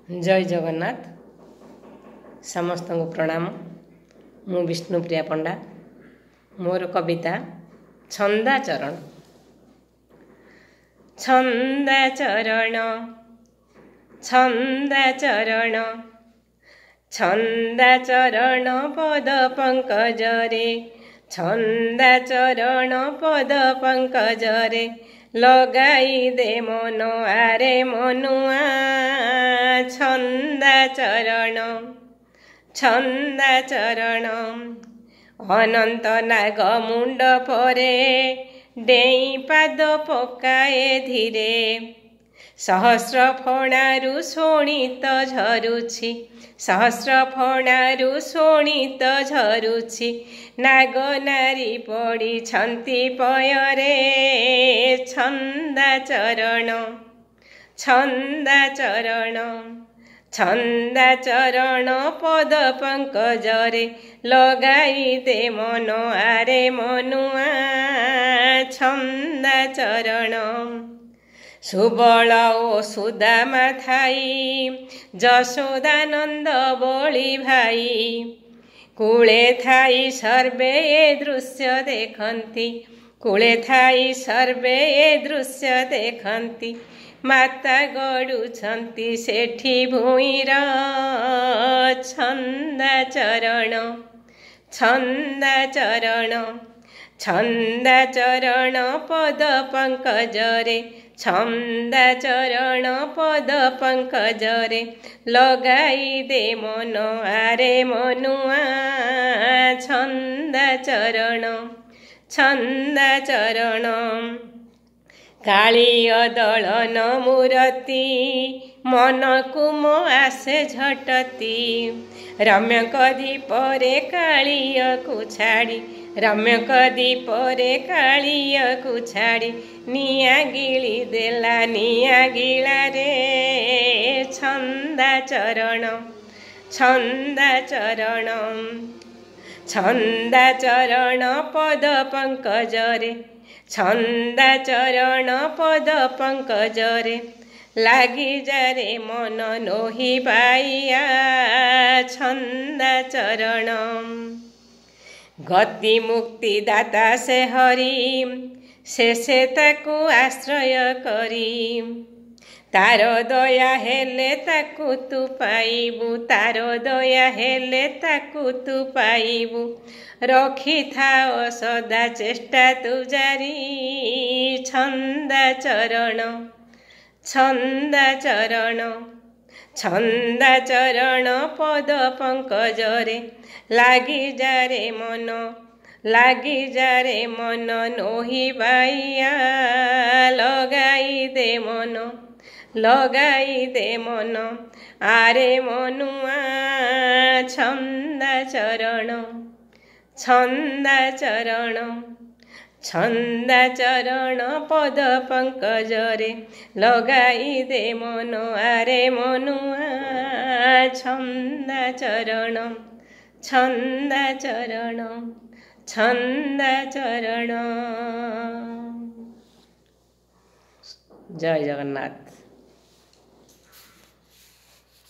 जय जगन्नाथ समस्त को प्रणाम। मु विष्णुप्रिया पंडा। मोर कविता छंदाचरण। छंदाचरण छंदाचरण छंदाचरण पद पंकज रे, छंदाचरण पद पंकज रे, लगाई दे मन आरे मनुआ। छंदाचरण छंदाचरण अनंत नाग मुंड परे, डेई पाद पकाए धीरे, सहस्र फणारु शोणित झरुछि, सहस्र फणारु शोणित झरुछि, नाग नारी पड़िछन्ति पयरे। छंदाचरण छंदाचरण छंदाचरण पद पंकज रे, लगाई दे मन आरे मनुआ। छंदाचरण सुबल ओ सुदामा थाई, यशोदानंद बळी भाई, कूले थाई सर्वे ए दृश्य देखन्ति, कूले थाई सर्वे ए दृश्य देखन्ति, माता गड़ुछन्ति सेठी भूइर। छंदाचरण छंदाचरण छंदाचरण पद पंकज रे, छंदाचरण पद पंकज रे, लगाई दे मन आरे मनुआ। छंदाचरण छंदाचरण काली दलन मूरती, मन को मो आसे झटती, रम्य दीप रे कालिय को छाड़ी, रम्य दीप रे कालिय को छाड़ी, निया गिली देला निया गिला रे। छंदाचरण छंदाचरण छंदाचरण पद पंकज रे, छंदाचरण पद पंकज रे, लागी जारे मन नोही पाइया। छंदाचरण गति मुक्ति दाता से हरि, से ताकू आश्रय करी, तार दया हेले ताकू तू पाइबू, तार दया हेले ताकू तू पाइबू, रखी थाओ सदा चेष्टा तू जारी। छंदाचरण छंदाचरण छंदाचरण पद पंकज रे, लागी जारे मन, लागी जारे मन नोही बाइया, लगाई दे मन, लगाई दे मन आरे मनुआ। छंदाचरण छंदाचरण छंदाचरण पद पंकज रे, लगाई दे मन आरे मनुआ। छंदाचरण छंदाचरण छंदाचरण। जय जगन्नाथ।